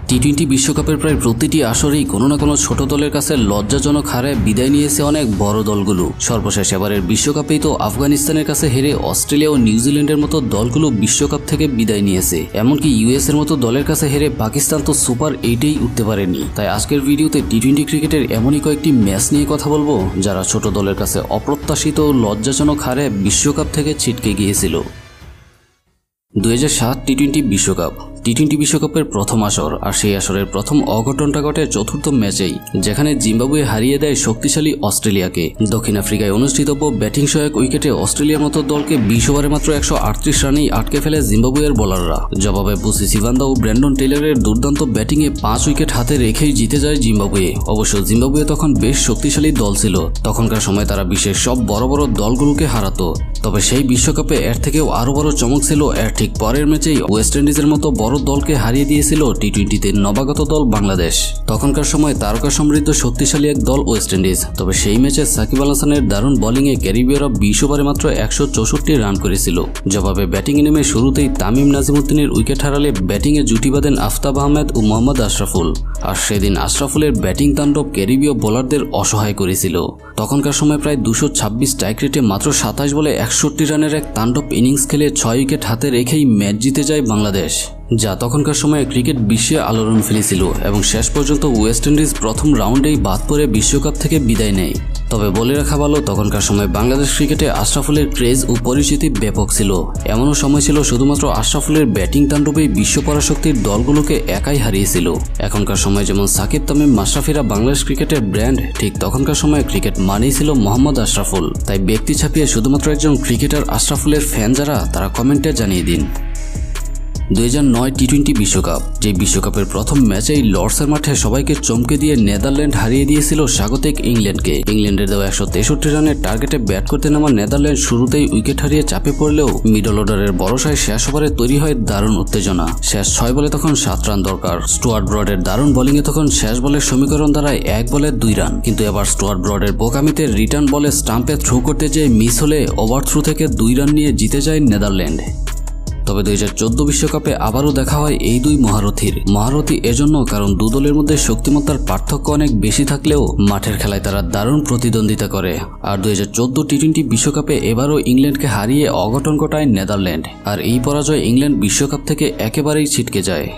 টি-20 বিশ্বকাপের প্রায় প্রতিটি আসরেই কোনো না কোনো ছোট দলের কাছে লজ্জাজনক হারে বিদায় নিয়েছে অনেক বড় দলগুলো। সর্বশেষ এবারের বিশ্বকাপেই তো আফগানিস্তানের কাছে হেরে অস্ট্রেলিয়া ও নিউজিল্যান্ডের মতো দলগুলো বিশ্বকাপ থেকে বিদায় নিয়েছে। এমনকি ইউএস এর মতো দলের কাছে হেরে পাকিস্তান তো সুপার 8-এই উঠতে পারেনি। তাই আজকের ভিডিওতে টি-20 ক্রিকেটের এমনই কয়েকটি ম্যাচ নিয়ে কথা বলবো যারা ছোট দলের কাছে অপ্রত্যাশিত ও লজ্জাজনক হারে বিশ্বকাপ থেকে ছিটকে গিয়েছিল। 2007 টি-20 বিশ্বকাপ। টি-20 বিশ্বকাপের প্রথম আসর, আর সেই আসরের প্রথম অঘটনটা ঘটে চতুর্থ ম্যাচেই, যেখানে জিম্বাবুয়ে হারিয়ে দেয় শক্তিশালী অস্ট্রেলিয়াকে। দক্ষিণ আফ্রিকায় অনুষ্ঠিতব্য ব্যাটিং সহায়ক উইকেটে অস্ট্রেলিয়ার মতো দলকে 20 ওভারে মাত্র 138 রানেই আটকে ফেলে জিম্বাবুয়ের বোলাররা। জবাবে বুসি সিভান্দা ও ব্র্যান্ডন টেইলরের দুর্দান্ত ব্যাটিংয়ে 5 উইকেট হাতে রেখেই জিতে যায় জিম্বাবুয়ে। অবশ্য জিম্বাবুয়ে তখন বেশ শক্তিশালী দল ছিল। তখনকার সময় তারা বিশ্বের সব বড় বড় দলগুলোকে হারাতো। তবে সেই বিশ্বকাপে এর থেকেও আরো বড় চমক ছিল এর ঠিক পরের ম্যাচেই ওয়েস্ট ইন্ডিজের মতো বড় দলকে হারিয়ে দিয়েছিল টি-20তে নবাগত দল বাংলাদেশ। তখনকার সময় তারকা সমৃদ্ধ শক্তিশালী এক দল ওয়েস্ট ইন্ডিজ। তবে সেই ম্যাচে সাকিব আল হাসানের দারুণ বোলিংয়ে ক্যারিবীয়রা 20 ওভারে মাত্র 164 রান করেছিল। জবাবে ব্যাটিংয়ে নেমে শুরুতেই তামিম নাজিমুদ্দিনের উইকেট হারালে ব্যাটিংয়ে জুটি বাঁধেন আফতাব আহমেদ ও মোহাম্মদ আশরাফুল। আর সেদিন আশরাফুলের ব্যাটিং তাণ্ডব ক্যারিবীয় বোলারদের অসহায় করেছিল। তখনকার সময় প্রায় 226 স্ট্রাইক রেটে মাত্র 27 বলে 61 রানের এক তাণ্ডব ইনিংস খেলে 6 উইকেট হাতে রেখেই ম্যাচ জিতে যায় বাংলাদেশ, যা তখনকার সময়ে ক্রিকেট বিশ্বে আলোড়ন ফেলেছিল। এবং শেষ পর্যন্ত ওয়েস্ট ইন্ডিজ প্রথম রাউন্ডেই বাদ পড়ে বিশ্বকাপ থেকে বিদায় নেয়। তবে বলে রাখা ভালো, তখনকার সময় বাংলাদেশ ক্রিকেটে আশরাফুলের ক্রেজ ও পরিচিতি ব্যাপক ছিল। এমনও সময় ছিল শুধুমাত্র আশরাফুলের ব্যাটিং তাণ্ডবেই বিশ্ব পরাশক্তির দলগুলোকে একাই হারিয়েছিল। এখনকার সময় যেমন সাকিব, তামিম, মাশরাফিরা বাংলাদেশ ক্রিকেটের ব্র্যান্ড, ঠিক তখনকার সময় ক্রিকেট মানেই ছিল মোহাম্মদ আশরাফুল। তাই ব্যক্তি ছাপিয়ে শুধুমাত্র একজন ক্রিকেটার আশরাফুলের ফ্যান যারা, তারা কমেন্টে জানিয়ে দিন। 2009 টি-20 বিশ্বকাপ। যে বিশ্বকাপের প্রথম ম্যাচেই লর্ডসের মাঠে সবাইকে চমকে দিয়ে নেদারল্যান্ড হারিয়ে দিয়েছিল স্বাগতিক ইংল্যান্ডকে। ইংল্যান্ডের দেওয়া 163 রানের টার্গেটে ব্যাট করতে নামা নেদারল্যান্ড শুরুতেই উইকেট হারিয়ে চাপে পড়লেও মিডল অর্ডারের ভরসায় শেষ ওভারে তৈরি হয় দারুণ উত্তেজনা। শেষ 6 বলে তখন 7 রান দরকার। স্টুয়ার্ট ব্রডের দারুণ বোলিংয়ে তখন শেষ বলের সমীকরণ দাঁড়ায় 1 বলে 2 রান। কিন্তু এবার স্টুয়ার্ট ব্রডের বোকামিতে রিটার্ন বলে স্টাম্পে থ্রো করতে যেয়ে মিস হলে ওভার থ্রু থেকে 2 রান নিয়ে জিতে যায় নেদারল্যান্ড। তবে 2014 বিশ্বকাপে আবারও দেখা হয় এই দুই মহারথী এজন্য কারণ দু দলের মধ্যে শক্তিমত্তার পার্থক্য অনেক বেশি থাকলেও মাঠের খেলায় তারা দারুণ প্রতিদ্বন্দ্বিতা করে। আর 2014 টি-20 বিশ্বকাপে এবারও ইংল্যান্ডকে হারিয়ে অঘটন ঘটায় নেদারল্যান্ড। আর এই পরাজয় ইংল্যান্ড বিশ্বকাপ থেকে একেবারেই ছিটকে যায়।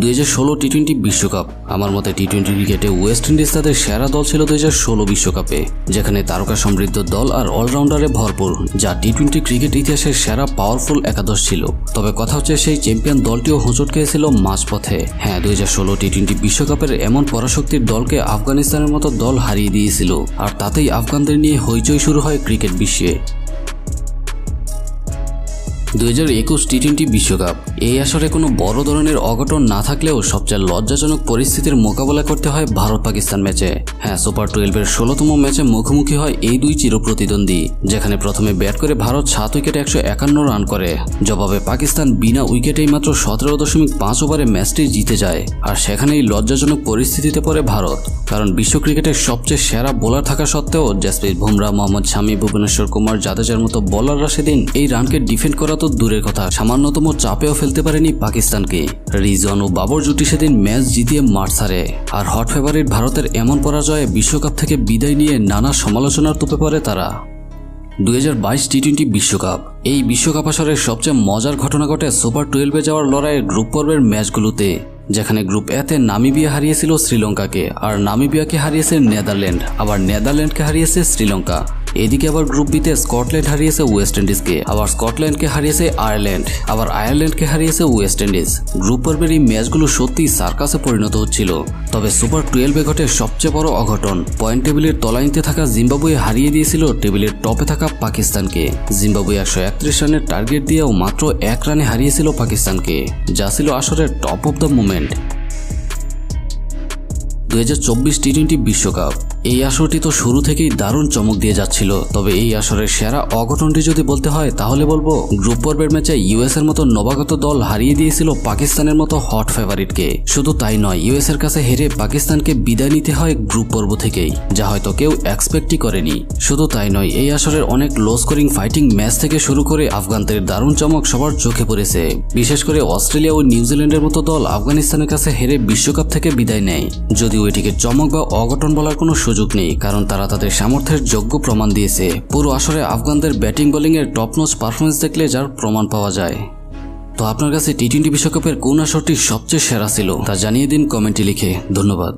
2016 টি-20 বিশ্বকাপ। আমার মতে টি-20 ক্রিকেটে ওয়েস্ট ইন্ডিজ তাদের সেরা দল ছিল 2016 বিশ্বকাপে, যেখানে তারকা সমৃদ্ধ দল আর অলরাউন্ডারে ভরপুর, যা টি-20 ক্রিকেট ইতিহাসের সেরা পাওয়ারফুল একাদশ ছিল। তবে কথা হচ্ছে সেই চ্যাম্পিয়ন দলটিও হোঁচট খেয়েছিল মাঝপথে। হ্যাঁ, 2016 টি-20 বিশ্বকাপের এমন পরাশক্তির দলকে আফগানিস্তানের মতো দল হারিয়ে দিয়েছিল। আর তাতেই আফগানদের নিয়ে হইচই শুরু হয় ক্রিকেট বিশ্বে। 2021 টি-20 বিশ্বকাপ। এই আসরে কোনো বড় ধরনের অঘটন না থাকলেও সবচেয়ে লজ্জাজনক পরিস্থিতির মোকাবেলা করতে হয় ভারত পাকিস্তান ম্যাচে। হ্যাঁ, সুপার 12-এর 16তম ম্যাচে মুখোমুখি হয় এই দুই চিরপ্রতিদ্বন্দ্বী, যেখানে প্রথমে ব্যাট করে ভারত 7 উইকেটে 151 রান করে। জবাবে পাকিস্তান বিনা উইকেটেই মাত্র 17.5 ওভারে ম্যাচটি জিতে যায়। আর সেখানেই লজ্জাজনক পরিস্থিতিতে পড়ে ভারত, কারণ বিশ্ব ক্রিকেটের সবচেয়ে সেরা বোলার থাকা সত্ত্বেও জসপ্রীত বুমরা, মোহাম্মদ শামি, ভুবনেশ্বর কুমার, জাদেজার মতো বোলাররা সেদিন এই রানকে ডিফেন্ড করা তো দূরের কথা, সামান্যতম চাপেও ফেলতে পারেনি পাকিস্তানকে। রিজন ও বাবর জুটি সেদিন ম্যাচ জিতিয়ে মাঠ ছাড়ে। আর হট ফেভারিট ভারতের এমন পরাজয়ে বিশ্বকাপ থেকে বিদায় নিয়ে নানা সমালোচনার তোপে পড়ে তারা। 2022 টি-20 বিশ্বকাপ। এই বিশ্বকাপ আসরের সবচেয়ে মজার ঘটনা ঘটে সুপার 12-এ যাওয়ার লড়াইয়ের গ্রুপ পর্বের ম্যাচগুলোতে, যেখানে গ্রুপ এতে নামিবিয়া হারিয়েছিল শ্রীলঙ্কাকে, আর নামিবিয়াকে হারিয়েছে নেদারল্যান্ড, আবার নেদারল্যান্ডকে হারিয়েছে শ্রীলঙ্কা। এদিকে আবার গ্রুপ বিতে স্কটল্যান্ড হারিয়েছে ওয়েস্ট ইন্ডিজকে, আবার স্কটল্যান্ডকে হারিয়েছে আয়ারল্যান্ড, আবার আয়ারল্যান্ডকে হারিয়েছে ওয়েস্ট ইন্ডিজ। গ্রুপ পর্বের এই ম্যাচগুলো সত্যিই সার্কাসে পরিণত হচ্ছিল। তবে সুপার 12-এ ঘটে সবচেয়ে বড় অঘটন। পয়েন্ট টেবিলের তলানিতে থাকা জিম্বাবুয়ে হারিয়ে দিয়েছিল টেবিলের টপে থাকা পাকিস্তানকে। জিম্বাবুয়ে 131 রানের টার্গেট দিয়েও মাত্র 1 রানে হারিয়েছিল পাকিস্তানকে, যা ছিল আসরের টপ অব দ্য মোমেন্ট। 2024 টি-20 বিশ্বকাপ। এই আসরটি তো শুরু থেকেই দারুণ চমক দিয়ে যাচ্ছিল, তবে এই আসরের সেরা অঘটনটি যদি বলতে হয় তাহলে বলবো গ্রুপ পর্বের ম্যাচে ইউএস এর মতো নবাগত দল হারিয়ে দিয়েছিল পাকিস্তানের মতো হট ফেভারিটকে। শুধু তাই নয়, ইউএস এর কাছে হেরে পাকিস্তানকে বিদায় নিতে হয় গ্রুপ পর্ব থেকেই, যা হয়তো কেউ এক্সপেক্টই করেনি। শুধু তাই নয়, এই আসরের অনেক লো স্কোরিং ফাইটিং ম্যাচ থেকে শুরু করে আফগানদের দারুণ চমক সবার চোখে পড়েছে। বিশেষ করে অস্ট্রেলিয়া ও নিউজিল্যান্ডের মতো দল আফগানিস্তানের কাছে হেরে বিশ্বকাপ থেকে বিদায় নেয়, যদিও এটিকে চমক বা অঘটন বলার কোনো সুযোগ নেই, কারণ তারা তাদের সামর্থ্যের যোগ্য প্রমাণ দিয়েছে। পুরো আসরে আফগানদের ব্যাটিং বোলিং এর টপ নচ পারফরমেন্স দেখলে যার প্রমাণ পাওয়া যায়। তো আপনার কাছে টি-20 বিশ্বকাপের কোন আসরটি সবচেয়ে সেরা ছিল তা জানিয়ে দিন কমেন্টে লিখে। ধন্যবাদ।